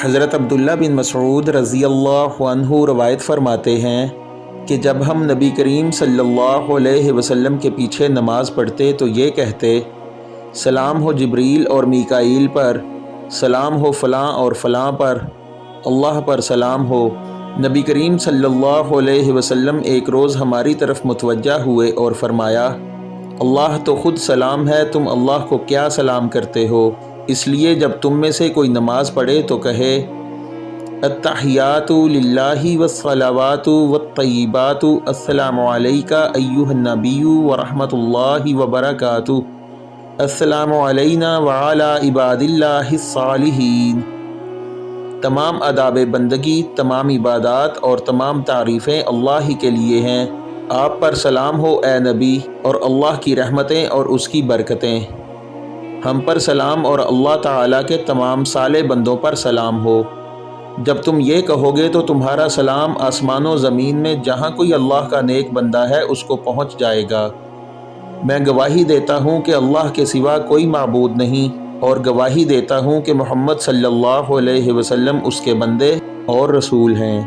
حضرت عبداللہ بن مسعود رضی اللہ عنہ روایت فرماتے ہیں کہ جب ہم نبی کریم صلی اللہ علیہ وسلم کے پیچھے نماز پڑھتے تو یہ کہتے: سلام ہو جبریل اور میکائیل پر، سلام ہو فلاں اور فلاں پر، اللہ پر سلام ہو۔ نبی کریم صلی اللہ علیہ وسلم ایک روز ہماری طرف متوجہ ہوئے اور فرمایا: اللہ تو خود سلام ہے، تم اللہ کو کیا سلام کرتے ہو؟ اس لیے جب تم میں سے کوئی نماز پڑھے تو کہے: التحیات للہ والصلوات والطیبات السلام علیک ایھا النبی ورحمۃ اللہ وبرکاتہ، السلام علینا وعلی عباد اللہ الصالحین۔ تمام آداب بندگی، تمام عبادات اور تمام تعریفیں اللہ ہی کے لیے ہیں۔ آپ پر سلام ہو اے نبی، اور اللہ کی رحمتیں اور اس کی برکتیں۔ ہم پر سلام اور اللہ تعالیٰ کے تمام صالح بندوں پر سلام ہو۔ جب تم یہ کہو گے تو تمہارا سلام آسمان و زمین میں جہاں کوئی اللہ کا نیک بندہ ہے اس کو پہنچ جائے گا۔ میں گواہی دیتا ہوں کہ اللہ کے سوا کوئی معبود نہیں، اور گواہی دیتا ہوں کہ محمد صلی اللہ علیہ وسلم اس کے بندے اور رسول ہیں۔